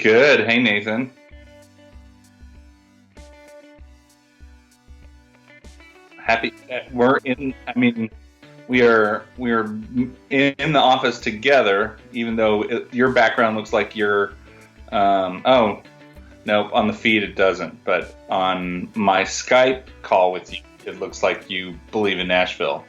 Good. Hey, Nathan. Happy. We're in. I mean, we are in the office together. Even though your background looks like you're. Oh, no, on the feed it doesn't. But on my Skype call with you, it looks like you believe in Nashville.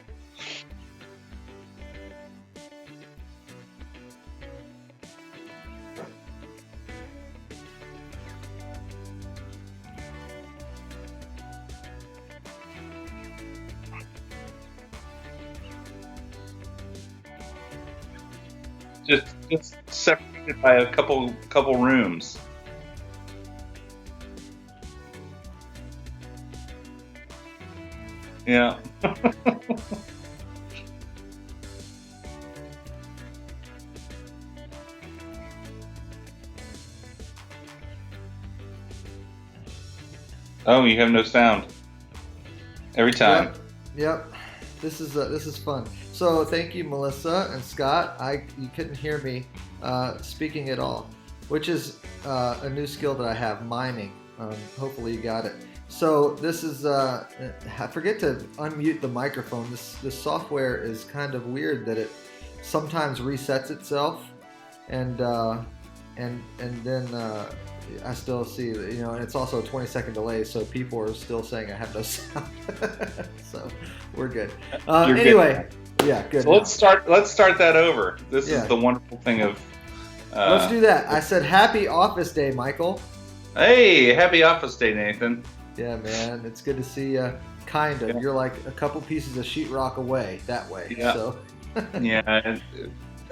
Just separated by a couple rooms. Yeah. Oh, you have no sound every time. Yep. This is fun. So thank you, Melissa and Scott. You couldn't hear me speaking at all, which is a new skill that I have, mining. Hopefully you got it. So this is I forget to unmute the microphone. This software is kind of weird that it sometimes resets itself, and then I still see, and it's also a 20-second delay, so people are still saying I have no sound. So we're good. Anyway, good. Yeah, good. So let's start that over. This is the wonderful thing of. Let's do that. I said happy Office Day, Michael. Hey, happy Office Day, Nathan. Yeah, man, it's good to see you. Kind of. Yeah. You're like a couple pieces of sheetrock away that way. Yeah. So. Yeah.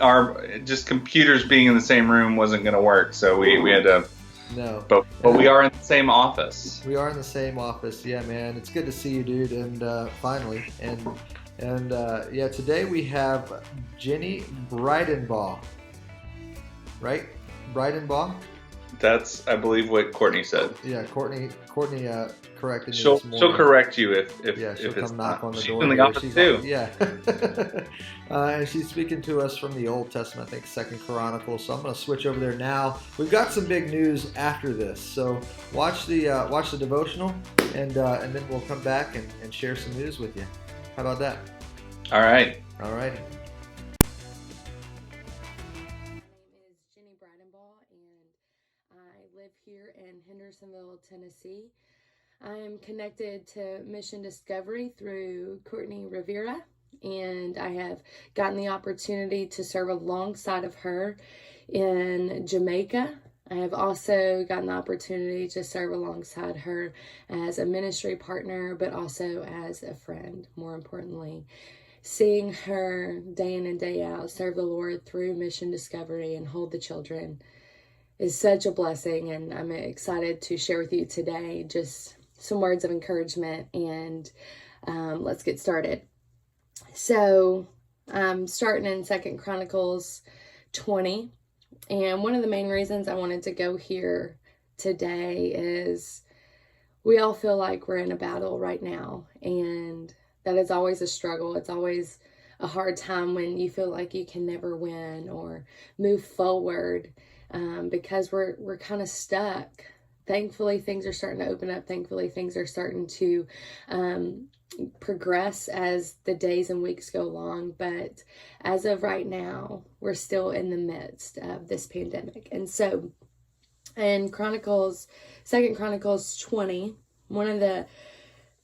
Our just computers being in the same room wasn't going to work, so we had to. No. But we are in the same office. We are in the same office. Yeah, man. It's good to see you, dude. And finally, and yeah, today we have Jenny Breidenbaugh. Right? Breidenbaugh? That's, I believe, what Courtney said. Yeah, Courtney corrected me she'll, this morning. She'll correct you if she'll it's come knock on the she's door. in the office too. Yeah. And she's speaking to us from the Old Testament, I think 2nd Chronicles. So I'm going to switch over there now. We've got some big news after this. So watch the devotional, and then we'll come back and share some news with you. How about that? All right. All right. Here in Hendersonville, Tennessee. I am connected to Mission Discovery through Courtney Rivera, and I have gotten the opportunity to serve alongside of her in Jamaica. I have also gotten the opportunity to serve alongside her as a ministry partner, but also as a friend, more importantly. Seeing her day in and day out serve the Lord through Mission Discovery and hold the children is such a blessing, and I'm excited to share with you today just some words of encouragement, and let's get started. So I'm starting in 2nd Chronicles 20, and one of the main reasons I wanted to go here today is we all feel like we're in a battle right now, and that is always a struggle. It's always a hard time when you feel like you can never win or move forward. Because we're kind of stuck. Thankfully, things are starting to open up. Thankfully, things are starting to progress as the days and weeks go along. But as of right now, we're still in the midst of this pandemic. And so in 2nd Chronicles 20, one of the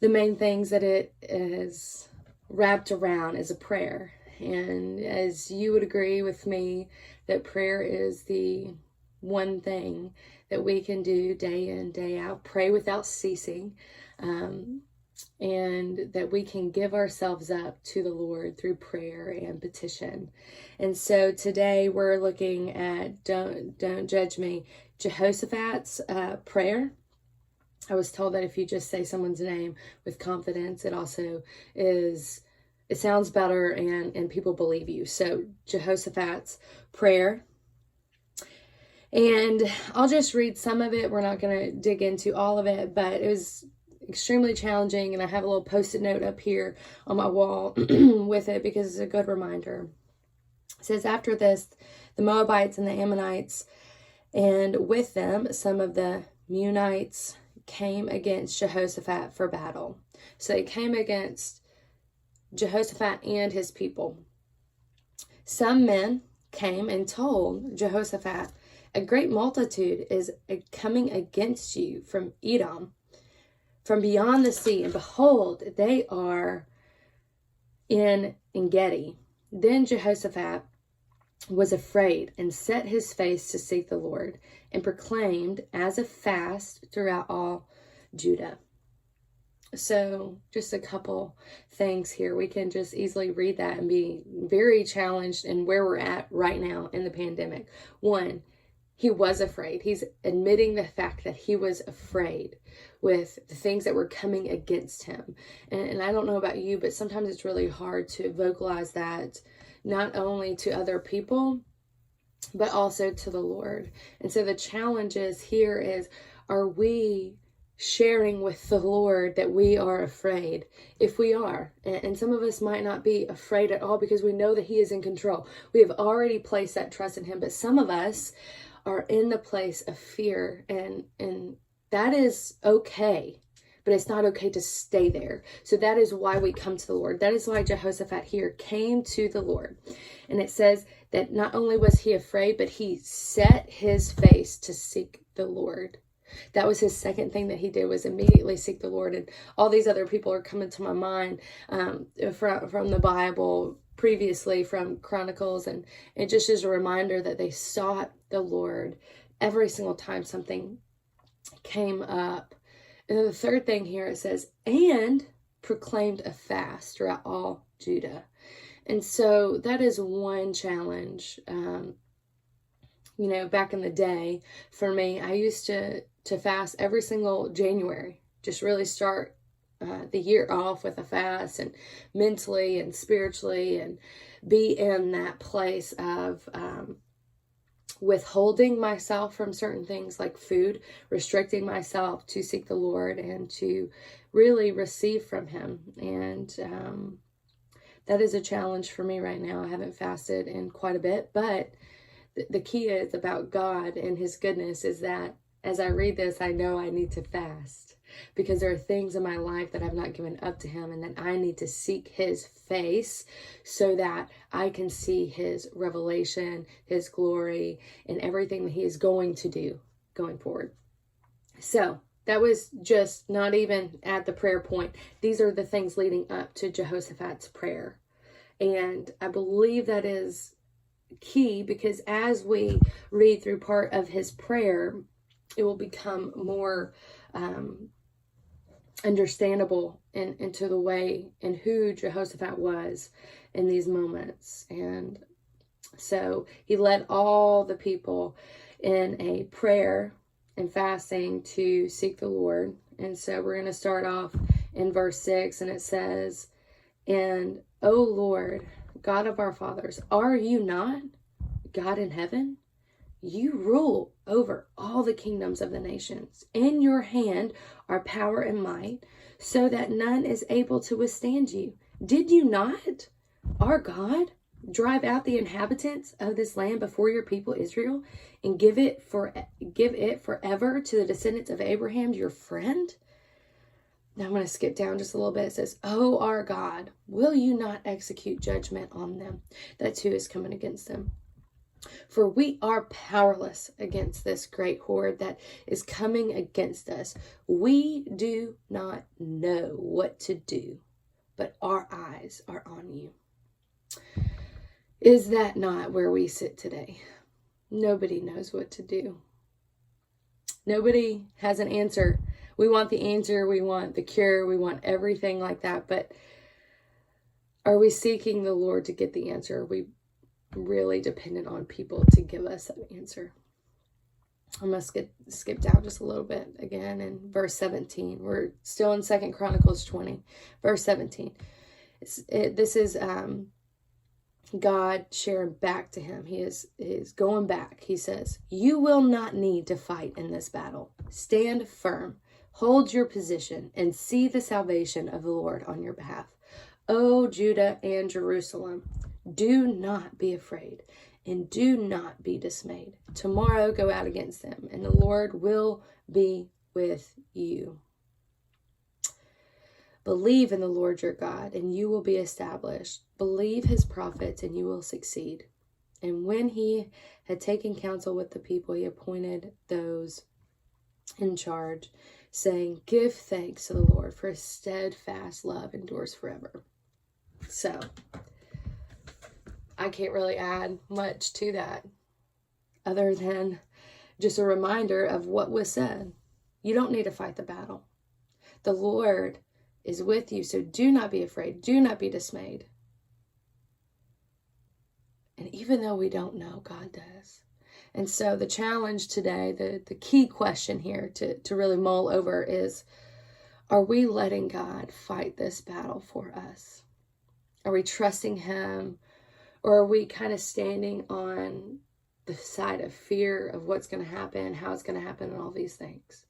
main things that it is wrapped around is a prayer. And as you would agree with me, that prayer is the one thing that we can do day in, day out, pray without ceasing, and that we can give ourselves up to the Lord through prayer and petition. And so today we're looking at, don't judge me, Jehosaphat's prayer. I was told that if you just say someone's name with confidence, it also it sounds better and people believe you. So Jehosaphat's prayer. And I'll just read some of it. We're not going to dig into all of it, but it was extremely challenging. And I have a little post-it note up here on my wall with it because it's a good reminder. It says, after this, the Moabites and the Ammonites And with them, some of the Meunites came against Jehoshaphat for battle. So they came against Jehoshaphat and his people. Some men came and told Jehoshaphat, a great multitude is coming against you from Edom, from beyond the sea, and behold, they are in Engedi. Then Jehoshaphat was afraid and set his face to seek the Lord, and proclaimed as a fast throughout all Judah. So just a couple things here. We can just easily read that and be very challenged in where we're at right now in the pandemic. One, he was afraid. He's admitting the fact that he was afraid with the things that were coming against him. And I don't know about you, but sometimes it's really hard to vocalize that, not only to other people, but also to the Lord. And so the challenge is here is, are we sharing with the Lord that we are afraid? If we are, and some of us might not be afraid at all because we know that he is in control. We have already placed that trust in him, but some of us are in the place of fear, and that is okay, but it's not okay to stay there. So that is why we come to the Lord. That is why Jehoshaphat here came to the Lord. And it says that not only was he afraid, but he set his face to seek the Lord. That was his second thing that he did, was immediately seek the Lord. And all these other people are coming to my mind from the Bible, previously from Chronicles, and it just is a reminder that they sought the Lord every single time something came up. And then the third thing here, it says, and proclaimed a fast throughout all Judah. And so that is one challenge. Back in the day, for me, I used to fast every single January, just really start the year off with a fast, and mentally and spiritually, and be in that place of withholding myself from certain things like food, restricting myself to seek the Lord and to really receive from him. And that is a challenge for me right now. I haven't fasted in quite a bit, but the key is about God and his goodness is that as I read this, I know I need to fast, because there are things in my life that I've not given up to him, and that I need to seek his face so that I can see his revelation, his glory, and everything that he is going to do going forward. So that was just not even at the prayer point. These are the things leading up to Jehoshaphat's prayer. And I believe that is key, because as we read through part of his prayer, it will become more understandable into the way and who Jehoshaphat was in these moments. And so he led all the people in a prayer and fasting to seek the Lord. And so we're going to start off in verse 6, and it says, and, O Lord, God of our fathers, are you not God in heaven? You rule over all the kingdoms of the nations. In your hand are power and might, so that none is able to withstand you. Did you not, our God, drive out the inhabitants of this land before your people Israel, and give it forever to the descendants of Abraham, your friend? Now I'm going to skip down just a little bit. It says, oh, our God, will you not execute judgment on them? That too is coming against them. For we are powerless against this great horde that is coming against us. We do not know what to do, but our eyes are on you. Is that not where we sit today? Nobody knows what to do. Nobody has an answer. We want the answer, we want the cure, we want everything like that, but are we seeking the Lord to get the answer? Are we really dependent on people to give us that answer? I'm going to skip down just a little bit again in verse 17. We're still in 2 Chronicles 20, verse 17. This is God sharing back to him. He is going back. He says, you will not need to fight in this battle. Stand firm, hold your position, and see the salvation of the Lord on your behalf. O Judah and Jerusalem, do not be afraid. and do not be dismayed. Tomorrow go out against them, and the Lord will be with you. Believe in the Lord your God, and you will be established. Believe his prophets, and you will succeed. And when he had taken counsel with the people, he appointed those in charge, saying, give thanks to the Lord, for his steadfast love endures forever. So, I can't really add much to that other than just a reminder of what was said. You don't need to fight the battle. The Lord is with you, so do not be afraid. Do not be dismayed. And even though we don't know, God does. And so the challenge today, the key question here to really mull over is, are we letting God fight this battle for us? Are we trusting him? Or are we kind of standing on the side of fear of what's going to happen, how it's going to happen, and all these things?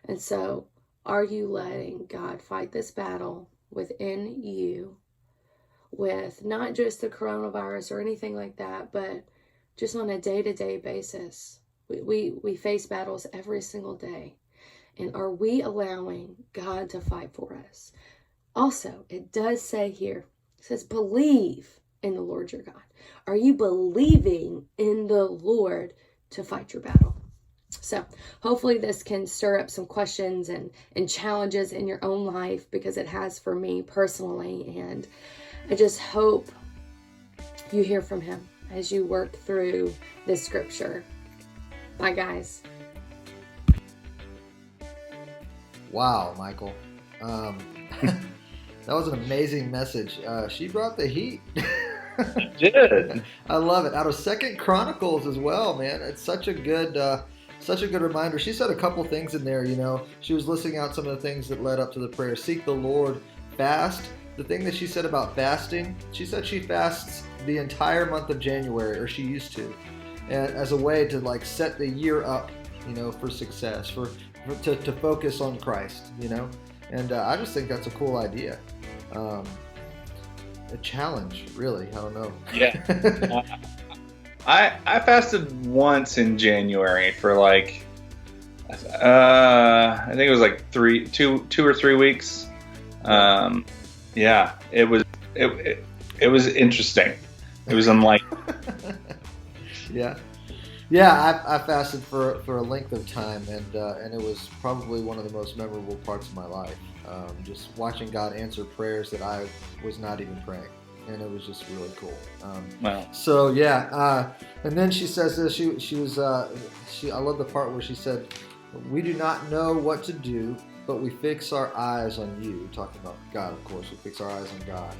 And so, are you letting God fight this battle within you with not just the coronavirus or anything like that, but just on a day-to-day basis? We face battles every single day. And are we allowing God to fight for us? Also, it does say here, it says, believe in the Lord your God. Are you believing in the Lord to fight your battle? So hopefully this can stir up some questions and challenges in your own life, because it has for me personally. And I just hope you hear from him as you work through this scripture. Bye, guys. Wow, Michael. That was an amazing message. She brought the heat. She did. I love it. Out of 2 Chronicles as well, man. It's such a good reminder. She said a couple things in there, She was listing out some of the things that led up to the prayer. Seek the Lord, fast. The thing that she said about fasting, she said she fasts the entire month of January, or she used to, and as a way to set the year up, for success, to focus on Christ, And I just think that's a cool idea. A challenge, really. I don't know. Yeah. I fasted once in January for I think it was 2 or 3 weeks. Yeah, it was interesting. It was unlike. Yeah. Yeah, I fasted for a length of time, and it was probably one of the most memorable parts of my life. Just watching God answer prayers that I was not even praying, and it was just really cool. Wow. So yeah, and then she says this. I love the part where she said, "We do not know what to do, but we fix our eyes on you." Talking about God, of course. We fix our eyes on God,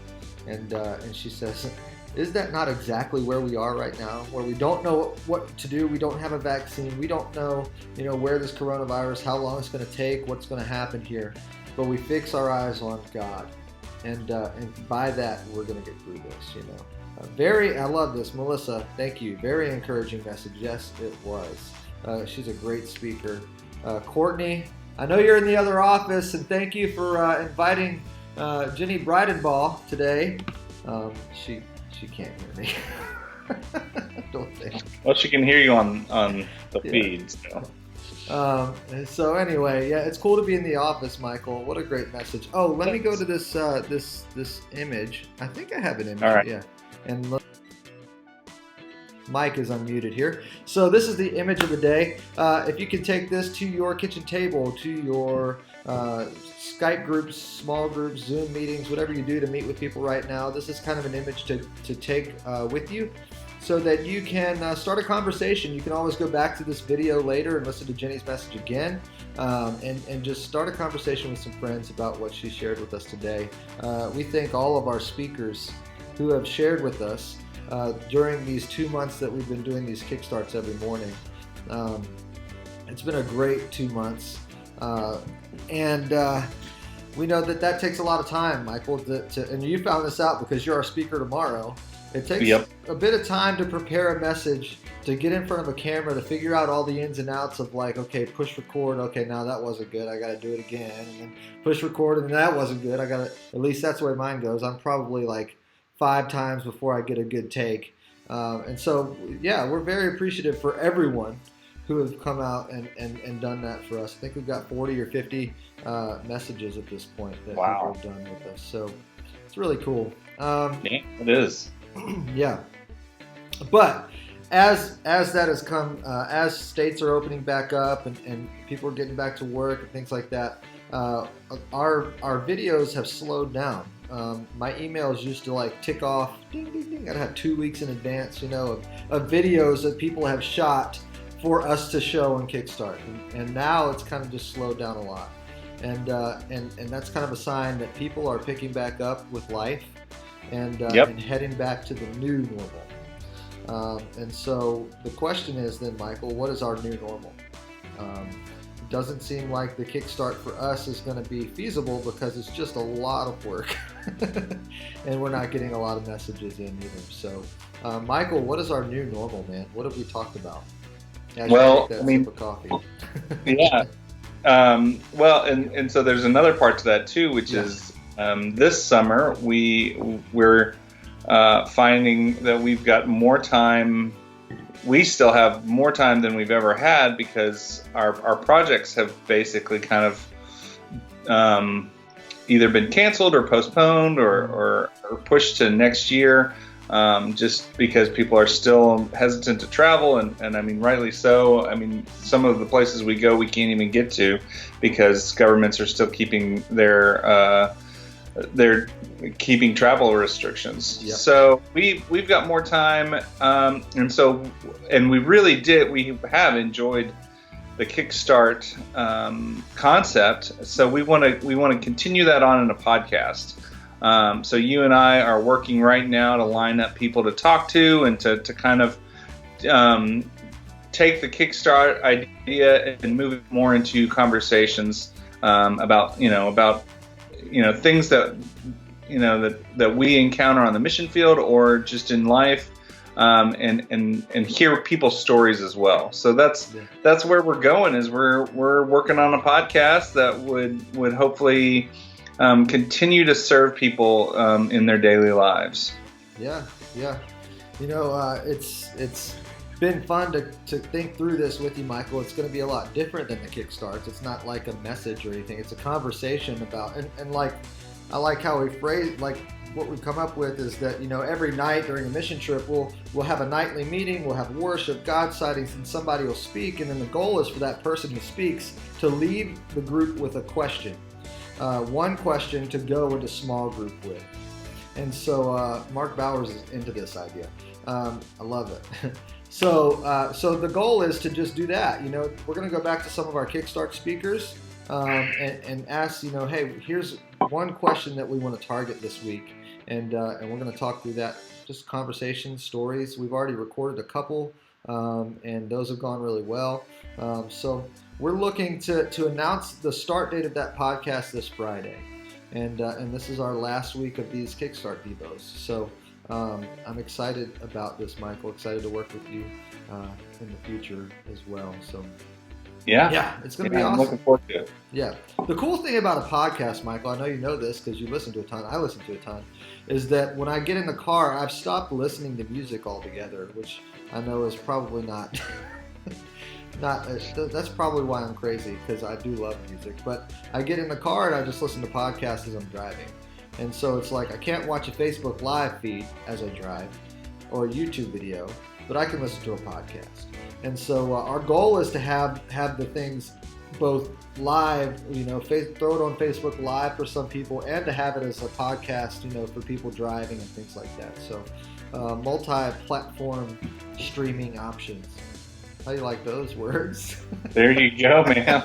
and she says, is that not exactly where we are right now, where we don't know what to do? We don't have a vaccine. We don't know, where this coronavirus, how long it's going to take, what's going to happen here. But we fix our eyes on God, and by that we're going to get through this. I love this, Melissa. Thank you. Very encouraging message. Yes, it was. She's a great speaker. Courtney, I know you're in the other office, and thank you for inviting Jenny Breidenball today. She can't hear me. I don't think. Well, she can hear you on the feed. So anyway, yeah, it's cool to be in the office, Michael. What a great message. Oh, let me go to this this image. I think I have an image. All right. Yeah, and look. Mike is unmuted here. So this is the image of the day. If you can take this to your kitchen table, to your Skype groups, small groups, Zoom meetings, whatever you do to meet with people right now, this is kind of an image to take with you so that you can start a conversation. You can always go back to this video later and listen to Jenny's message again, and just start a conversation with some friends about what she shared with us today. We thank all of our speakers who have shared with us during these 2 months that we've been doing these Kickstarts every morning. It's been a great 2 months. And we know that takes a lot of time, Michael, and you found this out because you're our speaker tomorrow. It takes a bit of time to prepare a message, to get in front of a camera, to figure out all the ins and outs of okay, push record. Okay, now that wasn't good. I got to do it again. And then push record, and that wasn't good. I got to, at least that's the way mine goes. I'm probably 5 times before I get a good take. And so, yeah, we're very appreciative for everyone who have come out and done that for us. I think we've got 40 or 50 messages at this point that Wow. people have done with us. So it's really cool. Yeah, it is. Yeah. But as that has come, as states are opening back up and people are getting back to work and things like that, our videos have slowed down. My emails used to like tick off, ding, ding, ding. I'd have 2 weeks in advance, of videos that people have shot for us to show on Kickstart, and now it's kind of just slowed down a lot, and that's kind of a sign that people are picking back up with life, and heading back to the new normal. And so the question is then, Michael, what is our new normal? It doesn't seem like the Kickstart for us is going to be feasible because it's just a lot of work, and we're not getting a lot of messages in either. So, Michael, what is our new normal, man? What have we talked about? Well, I mean, sip of coffee. Yeah. Well, and so there's another part to that too, which is this summer we're finding that we've got more time. We still have more time than we've ever had because our projects have basically kind of either been canceled or postponed or pushed to next year. Just because people are still hesitant to travel, and I mean, rightly so. I mean, some of the places we go, we can't even get to because governments are still keeping they're keeping travel restrictions. Yep. So we've got more time, and we have enjoyed the Kickstart concept. So we want to continue that on in a podcast. So you and I are working right now to line up people to talk to and to kind of take the Kickstart idea and move it more into conversations about things that we encounter on the mission field or just in life, and hear people's stories as well. So that's where we're going. Is we're working on a podcast that would hopefully continue to serve people in their daily lives. Yeah. It's been fun to think through this with you, Michael. It's going to be a lot different than the Kickstarts. It's not like a message or anything. It's a conversation about, and like, I like how we phrase, like what we've come up with is that, every night during a mission trip, we'll have a nightly meeting, we'll have worship, God sightings, and somebody will speak. And then the goal is for that person who speaks to leave the group with a question. One question to go into small group with. And so Mark Bowers is into this idea. I love it. So the goal is to just do that. We're going to go back to some of our Kickstart speakers and ask, hey, here's one question that we want to target this week. And we're going to talk through that, just conversations, stories. We've already recorded a couple, and those have gone really well. So we're looking to announce the start date of that podcast this Friday. And this is our last week of these Kickstart Devos. So I'm excited about this, Michael. Excited to work with you in the future as well. So yeah, it's going to be awesome. I'm looking forward to it. Yeah. The cool thing about a podcast, Michael, I know you know this because you listen to a ton, I listen to a ton, is that when I get in the car, I've stopped listening to music altogether, which I know is probably not... that's probably why I'm crazy, because I do love music. But I get in the car and I just listen to podcasts as I'm driving. And so it's like I can't watch a Facebook Live feed as I drive or a YouTube video, but I can listen to a podcast. And so our goal is to have the things both live, throw it on Facebook Live for some people, and to have it as a podcast, for people driving and things like that. So multi-platform streaming options. How do you like those words? There you go, man.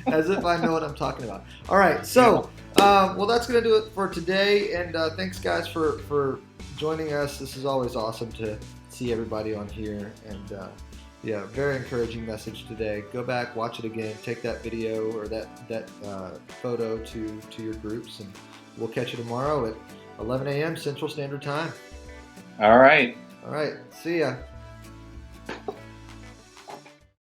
As if I know what I'm talking about. All right, so well, that's going to do it for today. And thanks, guys, for joining us. This is always awesome to see everybody on here. And very encouraging message today. Go back, watch it again, take that video or that photo to your groups, and we'll catch you tomorrow at 11 a.m. Central Standard Time. All right. See ya.